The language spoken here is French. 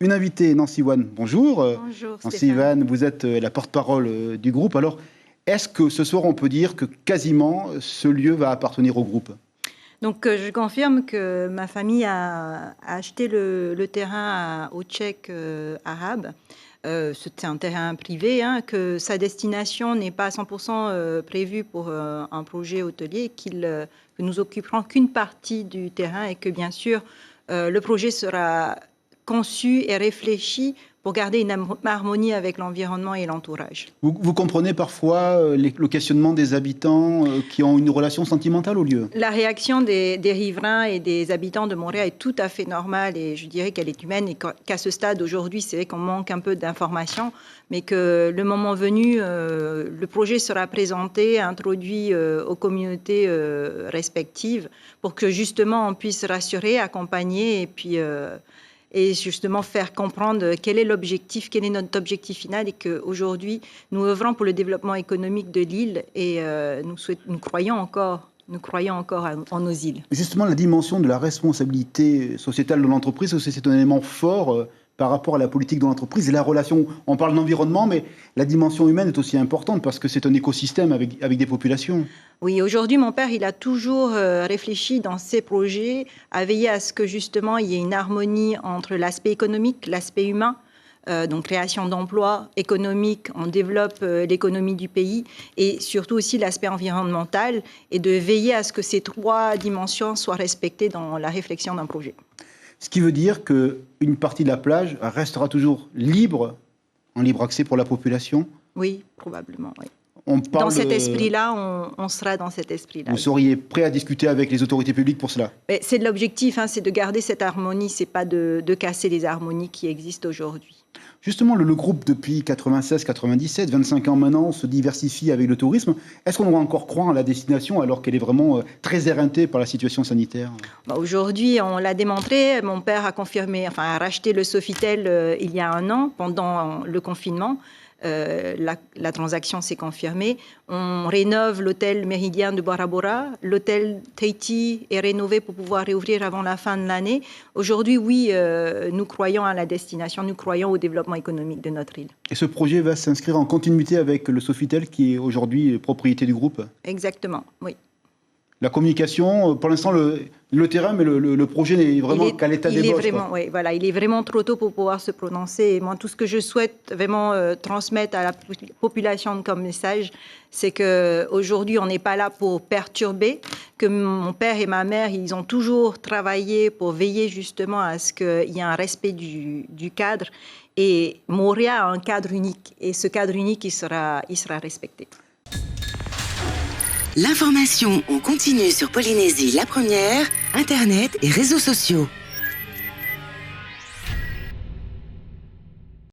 Une invitée, Nancy Wan, bonjour. Bonjour Nancy Wan, vous êtes la porte-parole du groupe. Alors, est-ce que ce soir, on peut dire que quasiment ce lieu va appartenir au groupe ? Donc, je confirme que ma famille a acheté le terrain au Tchèque arabe. C'est un terrain privé, que sa destination n'est pas à 100% prévue pour un projet hôtelier, que nous occuperons qu'une partie du terrain et que bien sûr le projet sera conçu et réfléchi pour garder une harmonie avec l'environnement et l'entourage. Vous comprenez parfois le questionnement des habitants qui ont une relation sentimentale au lieu ? La réaction des riverains et des habitants de Montréal est tout à fait normale et je dirais qu'elle est humaine et qu'à ce stade aujourd'hui, c'est vrai qu'on manque un peu d'informations, mais que le moment venu, le projet sera présenté, introduit aux communautés respectives pour que justement on puisse rassurer, accompagner et justement faire comprendre quel est l'objectif, quel est notre objectif final et qu'aujourd'hui, nous œuvrons pour le développement économique de l'île et nous croyons encore en nos îles. Justement, la dimension de la responsabilité sociétale de l'entreprise, c'est un élément fort par rapport à la politique de l'entreprise et la relation. On parle d'environnement, mais la dimension humaine est aussi importante parce que c'est un écosystème avec des populations. Oui, aujourd'hui, mon père, il a toujours réfléchi dans ses projets à veiller à ce que justement il y ait une harmonie entre l'aspect économique, l'aspect humain, donc création d'emplois économiques, on développe l'économie du pays et surtout aussi l'aspect environnemental et de veiller à ce que ces trois dimensions soient respectées dans la réflexion d'un projet. Ce qui veut dire qu'une partie de la plage restera toujours libre, en libre accès pour la population ? Oui, probablement, oui. Dans cet esprit-là, on sera dans cet esprit-là. Vous seriez prêt à discuter avec les autorités publiques pour cela ? C'est de l'objectif, c'est de garder cette harmonie, c'est pas de casser les harmonies qui existent aujourd'hui. Justement, le groupe, depuis 96-97, 25 ans maintenant, se diversifie avec le tourisme. Est-ce qu'on doit encore croire à la destination alors qu'elle est vraiment très éreintée par la situation sanitaire ? Aujourd'hui, on l'a démontré. Mon père a racheté le Sofitel il y a 1 an, pendant le confinement. La transaction s'est confirmée. On rénove l'hôtel Méridien de Bora Bora. L'hôtel Tahiti est rénové pour pouvoir réouvrir avant la fin de l'année. Aujourd'hui, oui, nous croyons à la destination, nous croyons au développement économique de notre île. Et ce projet va s'inscrire en continuité avec le Sofitel qui est aujourd'hui propriété du groupe ? Exactement, oui. La communication, pour l'instant, le terrain, mais le projet n'est vraiment qu'à l'état d'ébauche. Oui, voilà, il est vraiment trop tôt pour pouvoir se prononcer. Et moi, tout ce que je souhaite vraiment transmettre à la population comme message, c'est qu'aujourd'hui, on n'est pas là pour perturber, que mon père et ma mère, ils ont toujours travaillé pour veiller justement à ce qu'il y ait un respect du cadre. Et Montréal a un cadre unique. Et ce cadre unique, il sera respecté. L'information en continu sur Polynésie la première, Internet et réseaux sociaux.